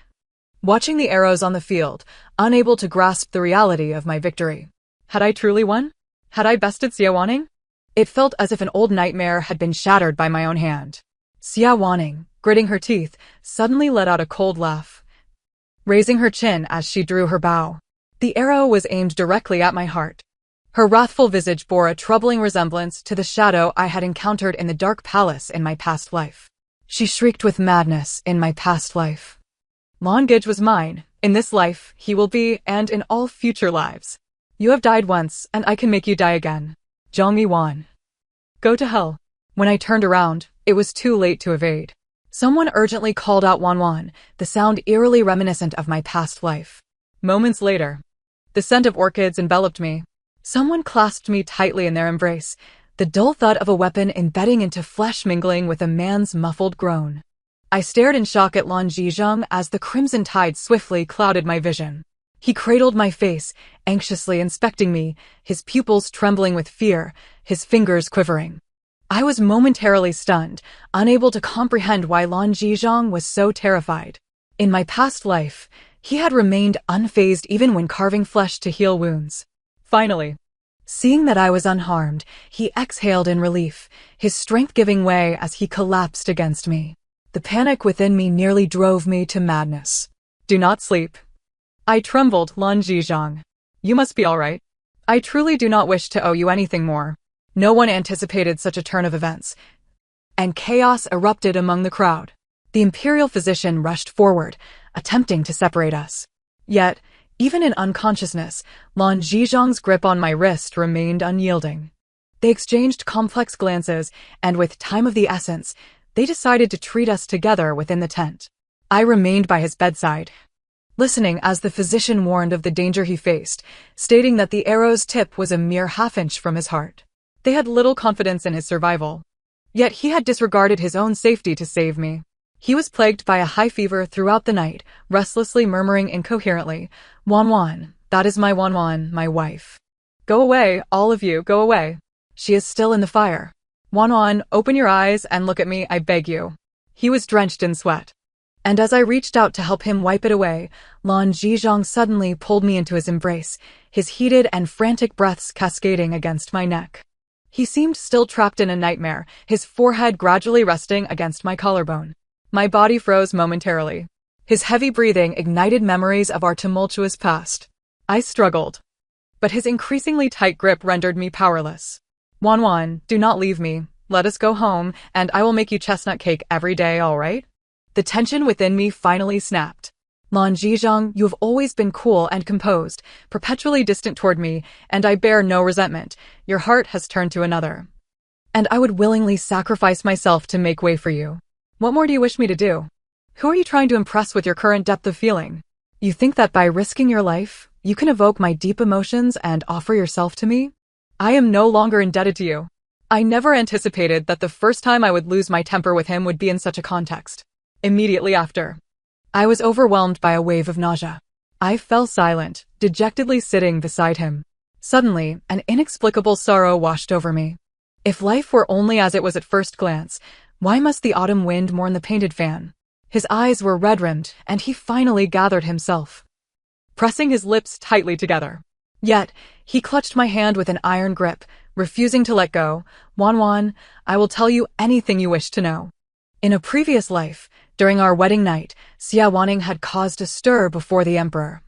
watching the arrows on the field, unable to grasp the reality of my victory. Had I truly won? Had I bested Xia Wanning? It felt as if an old nightmare had been shattered by my own hand. Xia Wanning, gritting her teeth, suddenly let out a cold laugh, raising her chin as she drew her bow. The arrow was aimed directly at my heart. Her wrathful visage bore a troubling resemblance to the shadow I had encountered in the dark palace in my past life. She shrieked with madness. In my past life, Lan Gij was mine. In this life, he will be, and in all future lives. You have died once, and I can make you die again. Zhongyi Wan. Go to hell. When I turned around, it was too late to evade. Someone urgently called out Wan Wan, the sound eerily reminiscent of my past life. Moments later, the scent of orchids enveloped me. Someone clasped me tightly in their embrace, the dull thud of a weapon embedding into flesh mingling with a man's muffled groan. I stared in shock at Lan Zizhang as the crimson tide swiftly clouded my vision. He cradled my face, anxiously inspecting me, his pupils trembling with fear, his fingers quivering. I was momentarily stunned, unable to comprehend why Lan Zizhang was so terrified. In my past life, he had remained unfazed even when carving flesh to heal wounds. Finally, seeing that I was unharmed, he exhaled in relief, his strength giving way as he collapsed against me. The panic within me nearly drove me to madness. Do not sleep. I trembled. Lan Zizhang. You must be all right. I truly do not wish to owe you anything more. No one anticipated such a turn of events, and chaos erupted among the crowd. The imperial physician rushed forward, attempting to separate us. Yet, even in unconsciousness, Lan Zizhang's grip on my wrist remained unyielding. They exchanged complex glances, and with time of the essence, they decided to treat us together within the tent. I remained by his bedside, listening as the physician warned of the danger he faced, stating that the arrow's tip was a mere half-inch from his heart. They had little confidence in his survival. Yet he had disregarded his own safety to save me. He was plagued by a high fever throughout the night, restlessly murmuring incoherently, "Wan Wan, that is my Wan Wan, my wife. Go away, all of you, go away. She is still in the fire. Wan Wan, open your eyes and look at me, I beg you." He was drenched in sweat. And as I reached out to help him wipe it away, Lan Zizhang suddenly pulled me into his embrace, his heated and frantic breaths cascading against my neck. He seemed still trapped in a nightmare, his forehead gradually resting against my collarbone. My body froze momentarily. His heavy breathing ignited memories of our tumultuous past. I struggled, but his increasingly tight grip rendered me powerless. "Wan Wan, do not leave me. Let us go home, and I will make you chestnut cake every day, all right?" The tension within me finally snapped. "Lan Zizhang, you have always been cool and composed, perpetually distant toward me, and I bear no resentment. Your heart has turned to another, and I would willingly sacrifice myself to make way for you. What more do you wish me to do? Who are you trying to impress with your current depth of feeling? You think that by risking your life, you can evoke my deep emotions and offer yourself to me? I am no longer indebted to you." I never anticipated that the first time I would lose my temper with him would be in such a context. Immediately after, I was overwhelmed by a wave of nausea. I fell silent, dejectedly sitting beside him. Suddenly, an inexplicable sorrow washed over me. If life were only as it was at first glance, why must the autumn wind mourn the painted fan? His eyes were red-rimmed, and he finally gathered himself, pressing his lips tightly together. Yet, he clutched my hand with an iron grip, refusing to let go. "Wan Wan, I will tell you anything you wish to know. In a previous life, during our wedding night, Xia Wanning had caused a stir before the emperor,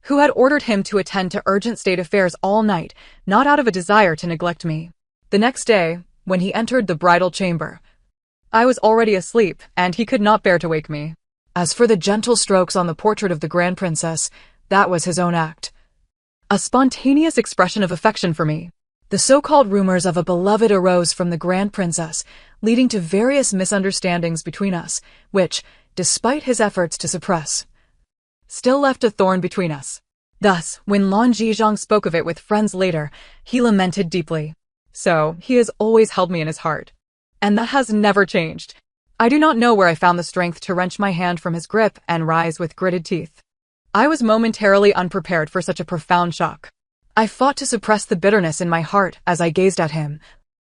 who had ordered him to attend to urgent state affairs all night, not out of a desire to neglect me. The next day, when he entered the bridal chamber, I was already asleep, and he could not bear to wake me. As for the gentle strokes on the portrait of the Grand Princess, that was his own act. A spontaneous expression of affection for me. The so-called rumors of a beloved arose from the Grand Princess, leading to various misunderstandings between us, which, despite his efforts to suppress, still left a thorn between us. Thus, when Lan Zizhang spoke of it with friends later, he lamented deeply. So, he has always held me in his heart. And that has never changed. I do not know where I found the strength to wrench my hand from his grip and rise with gritted teeth. I was momentarily unprepared for such a profound shock. I fought to suppress the bitterness in my heart as I gazed at him,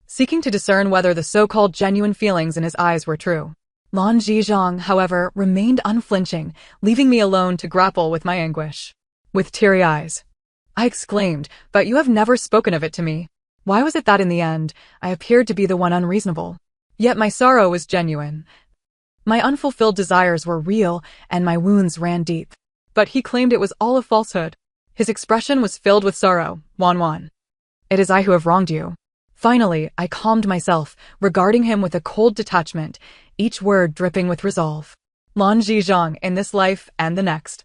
seeking to discern whether the so-called genuine feelings in his eyes were true. Lan Zizhang, however, remained unflinching, leaving me alone to grapple with my anguish. With teary eyes, I exclaimed, "But you have never spoken of it to me. Why was it that in the end, I appeared to be the one unreasonable? Yet my sorrow was genuine. My unfulfilled desires were real, and my wounds ran deep." But he claimed it was all a falsehood. His expression was filled with sorrow. Wan. It is I who have wronged you. Finally, I calmed myself, regarding him with a cold detachment, each word dripping with resolve. Lan Zizhang, in this life and the next.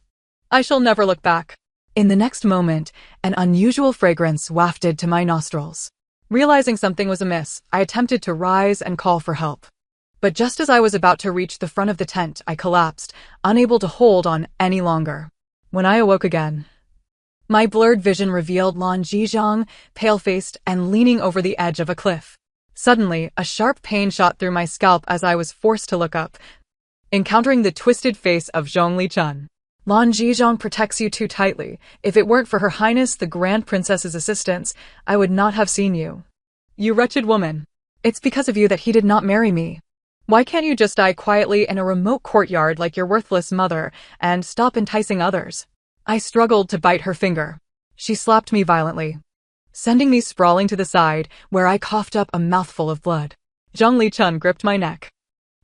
I shall never look back. In the next moment, an unusual fragrance wafted to my nostrils. Realizing something was amiss, I attempted to rise and call for help. But just as I was about to reach the front of the tent, I collapsed, unable to hold on any longer. When I awoke again, my blurred vision revealed Lan Zizhang, pale-faced and leaning over the edge of a cliff. Suddenly, a sharp pain shot through my scalp as I was forced to look up, encountering the twisted face of Zhongli Chun. Lan Zizhang protects you too tightly. If it weren't for Her Highness the Grand Princess's assistance, I would not have seen you. You wretched woman. It's because of you that he did not marry me. Why can't you just die quietly in a remote courtyard like your worthless mother and stop enticing others? I struggled to bite her finger. She slapped me violently, sending me sprawling to the side, where I coughed up a mouthful of blood. Zhongli Chun gripped my neck,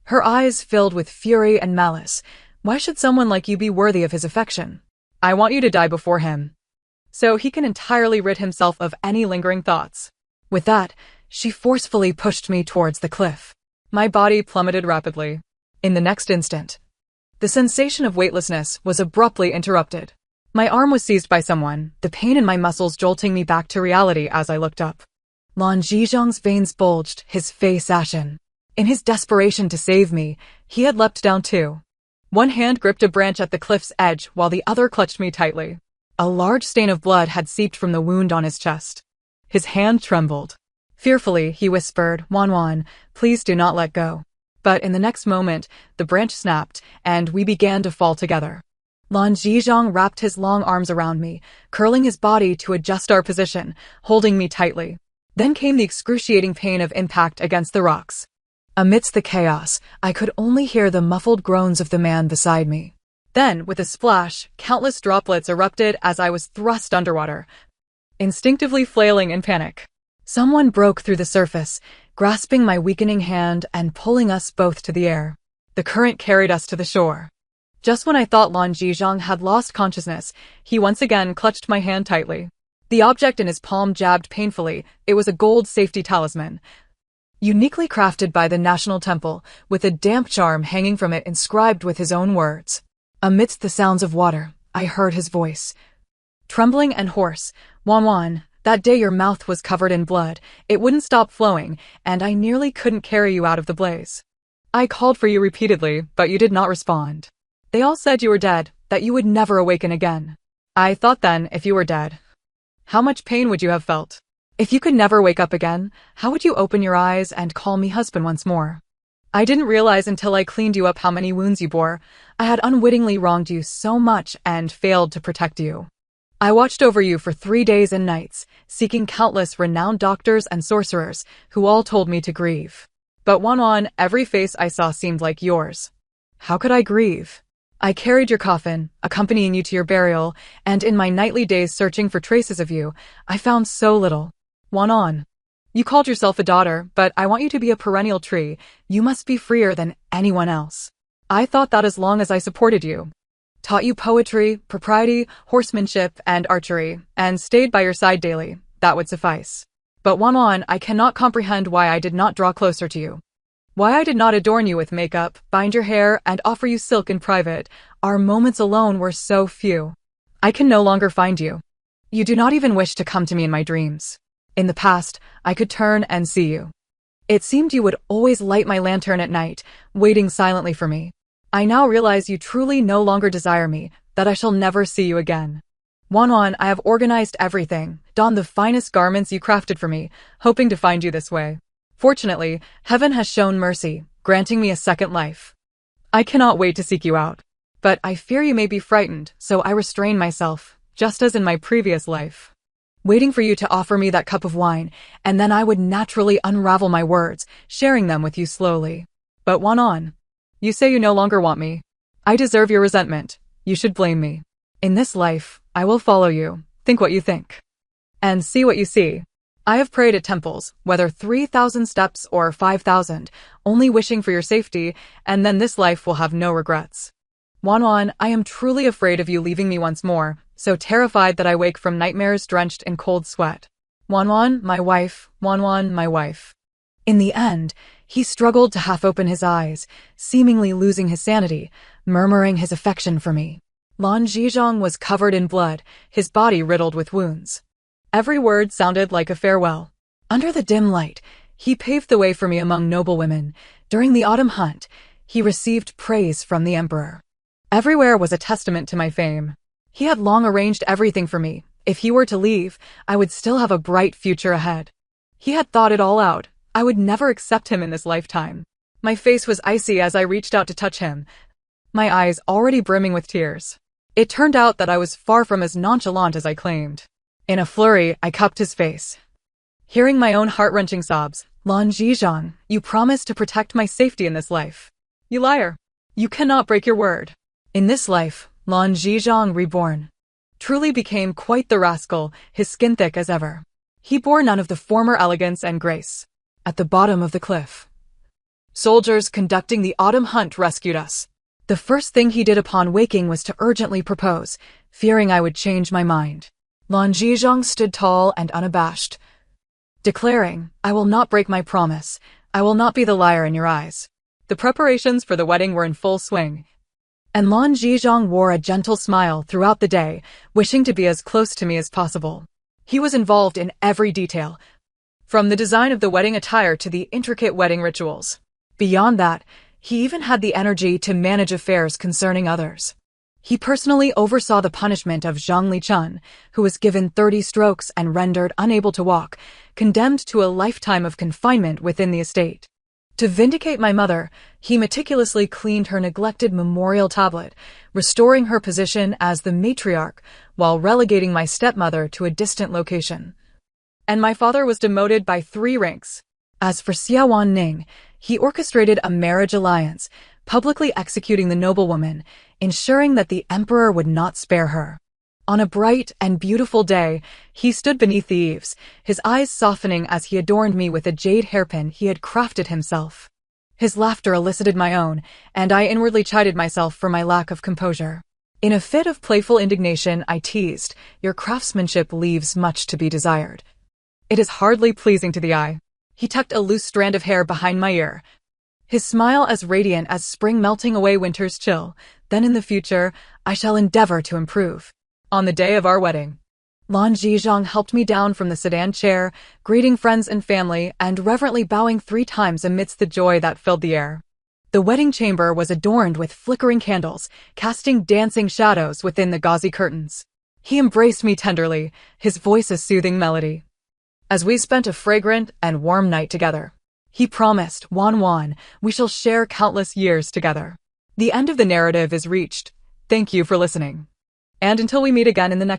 her eyes filled with fury and malice. Why should someone like you be worthy of his affection? I want you to die before him, so he can entirely rid himself of any lingering thoughts. With that, she forcefully pushed me towards the cliff. My body plummeted rapidly. In the next instant, the sensation of weightlessness was abruptly interrupted. My arm was seized by someone, the pain in my muscles jolting me back to reality as I looked up. Lan Zizhang's veins bulged, his face ashen. In his desperation to save me, he had leapt down too. One hand gripped a branch at the cliff's edge while the other clutched me tightly. A large stain of blood had seeped from the wound on his chest. His hand trembled. Fearfully, he whispered, Wan, please do not let go. But in the next moment, the branch snapped, and we began to fall together. Lan Zizhang wrapped his long arms around me, curling his body to adjust our position, holding me tightly. Then came the excruciating pain of impact against the rocks. Amidst the chaos, I could only hear the muffled groans of the man beside me. Then, with a splash, countless droplets erupted as I was thrust underwater, instinctively flailing in panic. Someone broke through the surface, grasping my weakening hand and pulling us both to the air. The current carried us to the shore. Just when I thought Lan Zizhang had lost consciousness, he once again clutched my hand tightly. The object in his palm jabbed painfully. It was a gold safety talisman, uniquely crafted by the National Temple, with a damp charm hanging from it inscribed with his own words. Amidst the sounds of water, I heard his voice, trembling and hoarse. Wan, that day your mouth was covered in blood. It wouldn't stop flowing, and I nearly couldn't carry you out of the blaze. I called for you repeatedly, but you did not respond. They all said you were dead, that you would never awaken again. I thought then, if you were dead, how much pain would you have felt? If you could never wake up again, how would you open your eyes and call me husband once more? I didn't realize until I cleaned you up how many wounds you bore. I had unwittingly wronged you so much and failed to protect you. I watched over you for 3 days and nights, seeking countless renowned doctors and sorcerers, who all told me to grieve. But Wan, every face I saw seemed like yours. How could I grieve? I carried your coffin, accompanying you to your burial, and in my nightly days searching for traces of you, I found so little. Wan, you called yourself a daughter, but I want you to be a perennial tree. You must be freer than anyone else. I thought that as long as I supported you, taught you poetry, propriety, horsemanship, and archery, and stayed by your side daily, that would suffice. But Wanwan, I cannot comprehend why I did not draw closer to you. Why I did not adorn you with makeup, bind your hair, and offer you silk in private. Our moments alone were so few. I can no longer find you. You do not even wish to come to me in my dreams. In the past, I could turn and see you. It seemed you would always light my lantern at night, waiting silently for me. I now realize you truly no longer desire me, that I shall never see you again. Wanwan, I have organized everything, donned the finest garments you crafted for me, hoping to find you this way. Fortunately, heaven has shown mercy, granting me a second life. I cannot wait to seek you out. But I fear you may be frightened, so I restrain myself, just as in my previous life. Waiting for you to offer me that cup of wine, and then I would naturally unravel my words, sharing them with you slowly. But Wanwan, you say you no longer want me. I deserve your resentment. You should blame me. In this life, I will follow you, think what you think, and see what you see. I have prayed at temples, whether 3,000 steps or 5,000, only wishing for your safety, and then this life will have no regrets. Wanwan, I am truly afraid of you leaving me once more, so terrified that I wake from nightmares drenched in cold sweat. Wanwan, my wife, Wanwan, my wife. In the end, he struggled to half open his eyes, seemingly losing his sanity, murmuring his affection for me. Lan Zizhong was covered in blood, his body riddled with wounds. Every word sounded like a farewell. Under the dim light, he paved the way for me among noble women. During the autumn hunt, he received praise from the emperor. Everywhere was a testament to my fame. He had long arranged everything for me. If he were to leave, I would still have a bright future ahead. He had thought it all out. I would never accept him in this lifetime. My face was icy as I reached out to touch him, my eyes already brimming with tears. It turned out that I was far from as nonchalant as I claimed. In a flurry, I cupped his face. Hearing my own heart-wrenching sobs, Lan Zizhong, you promised to protect my safety in this life. You liar. You cannot break your word. In this life, Lan Zizhong reborn truly became quite the rascal, his skin thick as ever. He bore none of the former elegance and grace. At the bottom of the cliff, soldiers conducting the autumn hunt rescued us. The first thing he did upon waking was to urgently propose, fearing I would change my mind. Lan Zizhong stood tall and unabashed, declaring, I will not break my promise. I will not be the liar in your eyes. The preparations for the wedding were in full swing, and Lan Zizhong wore a gentle smile throughout the day, wishing to be as close to me as possible. He was involved in every detail, from the design of the wedding attire to the intricate wedding rituals. Beyond that, he even had the energy to manage affairs concerning others. He personally oversaw the punishment of Zhang Lichun, who was given 30 strokes and rendered unable to walk, condemned to a lifetime of confinement within the estate. To vindicate my mother, he meticulously cleaned her neglected memorial tablet, restoring her position as the matriarch while relegating my stepmother to a distant location. And my father was demoted by 3 ranks. As for Xiaowan Ning, he orchestrated a marriage alliance, publicly executing the noblewoman, ensuring that the emperor would not spare her. On a bright and beautiful day, he stood beneath the eaves, his eyes softening as he adorned me with a jade hairpin he had crafted himself. His laughter elicited my own, and I inwardly chided myself for my lack of composure. In a fit of playful indignation, I teased, your craftsmanship leaves much to be desired. It is hardly pleasing to the eye. He tucked a loose strand of hair behind my ear, his smile as radiant as spring melting away winter's chill. Then in the future, I shall endeavor to improve. On the day of our wedding, Lan Zizhong helped me down from the sedan chair, greeting friends and family and reverently bowing 3 times amidst the joy that filled the air. The wedding chamber was adorned with flickering candles, casting dancing shadows within the gauzy curtains. He embraced me tenderly, his voice a soothing melody. As we spent a fragrant and warm night together, he promised, Wanwan, we shall share countless years together. The end of the narrative is reached. Thank you for listening. And until we meet again in the next